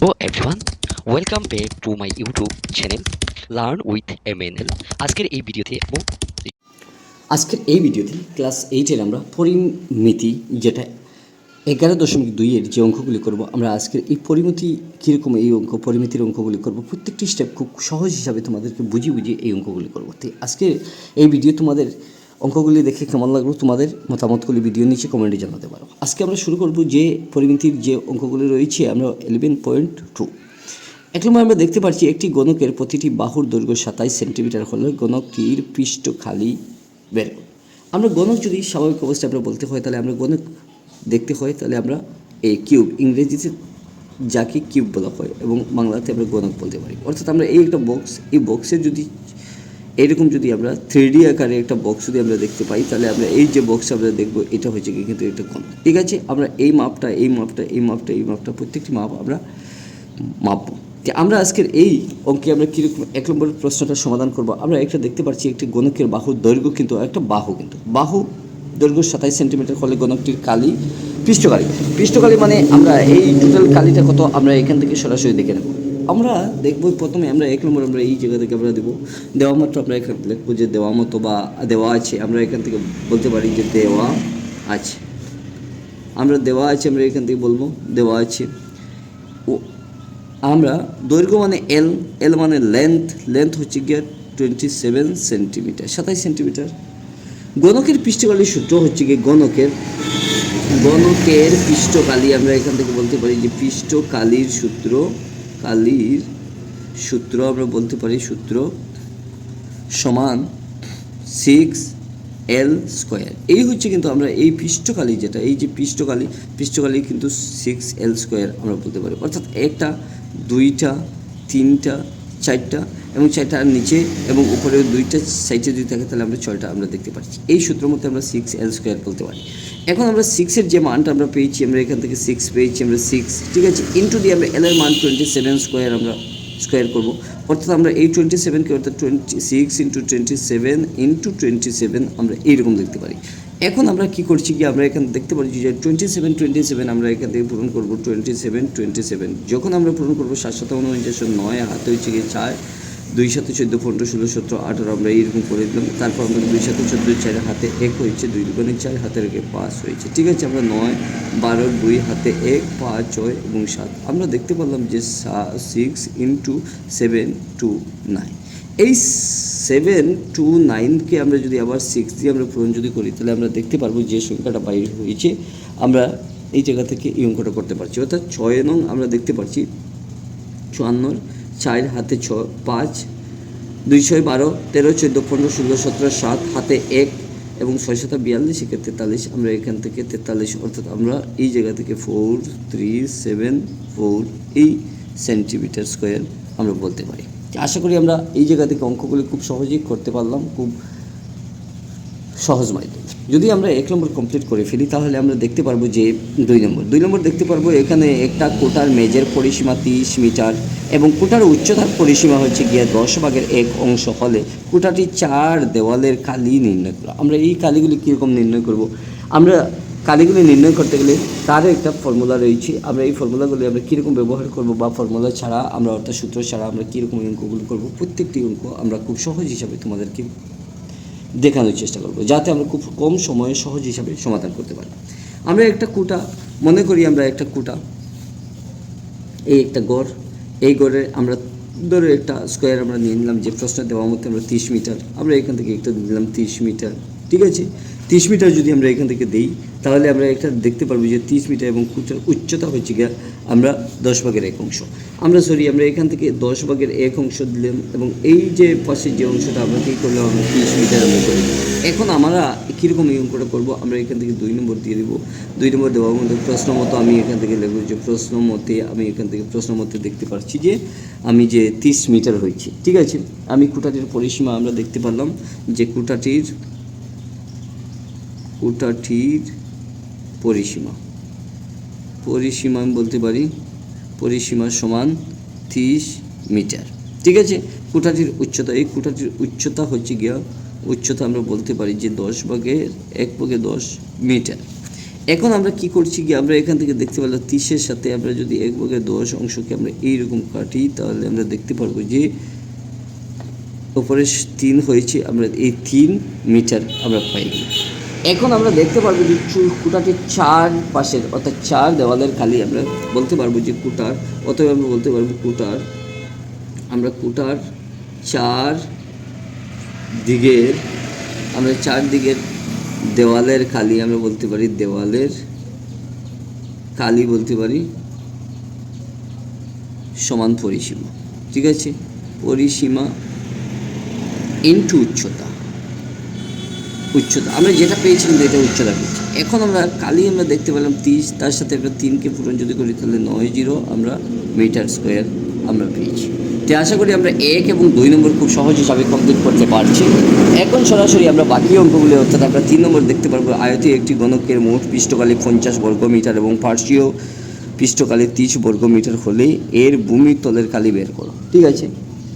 Hello everyone, welcome back to my YouTube channel Learn with MNL। আজকের এই ভিডিওতে class 8-এর আমরা পরিমিতি যেটা 11.2-এর যে অঙ্কগুলি করব, আমরা আজকের এই পরিমিতি কীরকম এই পরিমিতির অঙ্কগুলি করব, প্রত্যেকটি স্টেপ খুব সহজ হিসাবে তোমাদেরকে বুঝিয়ে এই অঙ্কগুলি করব। তো আজকে এই ভিডিও তোমাদের অঙ্কগুলি দেখে কেমন লাগলো, তোমাদের মতামতগুলি ভিডিও নিচে কমেন্টে জানাতে পারো। আজকে আমরা শুরু করব যে পরিমিতির যে অঙ্কগুলি রয়েছে, আমরা 11.2। এক নম্বর আমরা দেখতে পাচ্ছি একটি গণকের প্রতিটি বাহুর দৈর্ঘ্য 27 সেন্টিমিটার হলে গণকটির পৃষ্ঠ খালি বের করো। আমরা গণক যদি স্বাভাবিক অবস্থায় আমরা বলতে হয়, তাহলে আমরা গণক দেখতে হয়, তাহলে আমরা এই কিউব, ইংরেজিতে যাকে কিউব বলা হয় এবং বাংলাতে আমরা গণক বলতে পারি। অর্থাৎ আমরা এই একটা বক্স, এই বক্সের যদি এইরকম যদি আমরা 3D আকারে একটা বক্স যদি আমরা দেখতে পাই, তাহলে আমরা এই যে বক্স আমরা দেখব, এটা হচ্ছে কি কিন্তু একটা গণক। ঠিক আছে, আমরা এই মাপটা প্রত্যেকটি মাপ আমরা মাপবো। আমরা আজকের এই অঙ্কে আমরা কীরকম 1 নম্বর প্রশ্নটার সমাধান করব। আমরা একটা দেখতে পাচ্ছি একটি গণকের বাহুর দৈর্ঘ্য কিন্তু একটা বাহু দৈর্ঘ্য 27 সেন্টিমিটার হলে গণকটির পৃষ্ঠকালি মানে আমরা এই টোটাল কালিটা কত, আমরা এখান থেকে সরাসরি দেখে নেব। আমরা দেখব প্রথমে আমরা 1 নম্বর আমরা এই জায়গা থেকে আমরা দেবো দেওয়া মাত্র, আমরা এখানে লিখবো যে দেওয়া মতো বা দেওয়া আছে। আমরা এখান থেকে বলতে পারি যে দেওয়া আছে, আমরা এখান থেকে বলবো দেওয়া আছে। ও আমরা দৈর্ঘ্য মানে এল মানে লেন্থ হচ্ছে গিয়ে 27 সেন্টিমিটার, 27 সেন্টিমিটার। গণকের পৃষ্ঠকালির সূত্র হচ্ছে গিয়ে গণকের পৃষ্ঠকালি, আমরা এখান থেকে বলতে পারি যে পৃষ্ঠকালির সূত্র আমরা বলতে পারি সূত্র সমান 6L²। এই হচ্ছে কিন্তু আমরা এই পৃষ্ঠকালি যেটা, এই যে পৃষ্ঠকালি কিন্তু 6L² আমরা বলতে পারি। অর্থাৎ 1টা 2টা 3টা 4টা এবং 4টা নিচে এবং উপরে 2টা সাইডে যদি থাকে, তাহলে আমরা 6টা আমরা দেখতে পাচ্ছি। এই সূত্রের মধ্যে আমরা 6L² বলতে পারি। এখন আমরা 6-এর যে মানটা আমরা পেয়েছি, আমরা এখান থেকে 6 পেয়েছি, আমরা 6, ঠিক আছে, ইন্টু দিয়ে আমরা L এর মান 27² আমরা স্কোয়ার করব। অর্থাৎ আমরা এই 27কে অর্থাৎ 26 × 27 × 27 আমরা এইরকম দেখতে পারি। এখন আমরা কি করছি কি, আমরা এখানে দেখতে পাচ্ছি যে 27 আমরা এখান থেকে পূরণ করব। 27 যখন আমরা পূরণ করবো 7 7 49 9 হাতে হচ্ছে গিয়ে 4, 2 7 14 15 16 17 18 আমরা এইরকম করে দিলাম। তারপর আমরা 2 7 14 4 হাতে 1 হয়েছে, 2 2 4 হাতে রেখে 5 হয়েছে। ঠিক আছে, আমরা 9 12 2 হাতে 1 5 6 এবং 7 আমরা দেখতে পারলাম যে 6 × 7 2 9। এই 7 2 9কে আমরা যদি আবার 6 দিয়ে আমরা পূরণ যদি করি, তাহলে আমরা দেখতে পারবো যে সংখ্যাটা বাইরে হয়েছে। আমরা এই জায়গা থেকে এই অঙ্কটা করতে পারছি। অর্থাৎ 6 নং আমরা দেখতে পাচ্ছি 54, 4 হাতে 6 5 2 6 12 13 14 15 16 17 7 হাতে 1 এবং 6 7 42 সেক্ষেত্রে 43 আমরা এখান থেকে 43। অর্থাৎ আমরা এই জায়গা থেকে 4374 এই সেন্টিমিটার স্কোয়ার আমরা বলতে পারি। আশা করি আমরা এই জায়গা থেকে অঙ্কগুলি খুব সহজেই করতে পারলাম, খুব সহজ মাধ্যমে। যদি আমরা 1 নম্বর কমপ্লিট করে ফেলি, তাহলে আমরা দেখতে পারবো যে 2 নম্বর দেখতে পারবো এখানে একটা কোটার মেজের পরিসীমা 30 মিটার এবং কোটার উচ্চতার পরিসীমা হচ্ছে গিয়ে 10/1 অংশ হলে কোটাটি 4 দেওয়ালের কালি নির্ণয় করো। আমরা এই কালিগুলি কীরকম নির্ণয় করব, আমরা কালিগুলি নির্ণয় করতে গেলে তার একটা ফর্মুলা রয়েছে। আমরা এই ফর্মুলাগুলি আমরা কীরকম ব্যবহার করব বা ফর্মুলা ছাড়া আমরা অর্থাৎ সূত্র ছাড়া আমরা কীরকম অঙ্কগুলো করব, প্রত্যেকটি অঙ্ক আমরা খুব সহজ হিসাবে তোমাদেরকে দেখানোর চেষ্টা করব, যাতে আমরা খুব কম সময়ে সহজ হিসাবে সমাধান করতে পারি। আমরা একটা কোটা মনে করি, আমরা একটা কোটা, এই একটা গড়, এই গড়ে আমরা ধরে একটা স্কোয়ার আমরা নিয়ে নিলাম, যে প্রশ্ন দেওয়ার মধ্যে আমরা 30 মিটার, আমরা এখান থেকে একটা দিলাম 30 মিটার। ঠিক আছে, 30 মিটার যদি আমরা এখান থেকে দিই, তাহলে আমরা একটা দেখতে পারবো যে 30 মিটার এবং কোটার উচ্চতা হচ্ছে গিয়ে আমরা 10/1 অংশ। আমরা এখান থেকে 10/1 অংশ দিলাম এবং এই যে পাশের যে অংশটা আমরা কী করলাম, আমরা 30 মিটার আমরা করে দিলাম। এখন আমরা কীরকম এই অঙ্কটা করবো, আমরা এখান থেকে 2 নম্বর দিয়ে দেবো। 2 নম্বর দেওয়ার মধ্যে প্রশ্ন মতো আমি এখান থেকে লিখবো যে প্রশ্ন মতে দেখতে পাচ্ছি যে আমি যে 30 মিটার হয়েছে। ঠিক আছে, আমি কোটাটির পরিসীমা আমরা দেখতে পারলাম যে কোটাটির পরিসীমা আমি বলতে পারি পরিসীমা সমান 30 মিটার। ঠিক আছে, কোটাটির উচ্চতা, এই কোটাটির উচ্চতা হচ্ছে গিয়া উচ্চতা আমরা বলতে পারি যে 10/1 মিটার। এখন আমরা কি করছি কি আমরা এখান থেকে দেখতে পেলাম 30-এর সাথে আমরা যদি 1/10 অংশকে আমরা এইরকম কাটি তাহলে আমরা দেখতে পারবো যে উপরে 3 হয়েছে, আমরা এই 3 মিটার আমরা পাই। এখন আমরা দেখতে পারবো যে কুটাটির 4 পাশের অর্থাৎ 4 দেওয়ালের খালি আমরা বলতে পারবো যে কুটার, অতএব আমরা বলতে পারবো কুটার, আমরা কুটার 4 দিকের আমরা 4 দিকের দেওয়ালের খালি আমরা বলতে পারি দেওয়ালের খালি বলতে পারি সমান পরিসীমা। ঠিক আছে, পরিসীমা ইনটু উচ্চতা, উচ্চতা আমরা যেটা পেয়েছিলাম এটা উচ্চতা পেয়েছি। এখন আমরা কালি আমরা দেখতে পেলাম 30, তার সাথে আমরা 3কে পূরণ যদি করি তাহলে 90 আমরা মিটার স্কোয়ার আমরা পেয়েছি। তো আশা করি আমরা 1 এবং 2 নম্বর খুব সহজ হিসাবে কমপ্লিট করতে পারছি। এখন সরাসরি আমরা বাকি অঙ্কগুলি অর্থাৎ আমরা 3 নম্বর দেখতে পারবো আয়তীয় একটি গণকের মোট পৃষ্ঠকালি 50 বর্গমিটার এবং পার্শ্বীয় পৃষ্ঠকালি 30 বর্গমিটার হলে এর ভূমির তলের কালি বের করো। ঠিক আছে,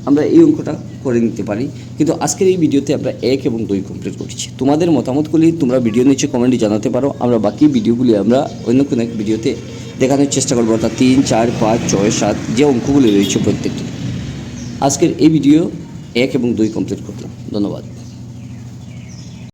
আমরা এই অঙ্কটা করে নিতে পারি, কিন্তু আজকের এই ভিডিওতে আমরা 1 এবং 2 কমপ্লিট করছি। তোমাদের মতামতগুলি তোমরা ভিডিও নিচে কমেন্টে জানাতে পারো, আমরা বাকি ভিডিওগুলি আমরা অন্য কোনো এক ভিডিওতে দেখানোর চেষ্টা করবো, অর্থাৎ 3, 4, 5, 6, 7 যে অঙ্কগুলি রয়েছে প্রত্যেকটি। আজকের এই ভিডিও 1 এবং 2 কমপ্লিট করলাম। ধন্যবাদ।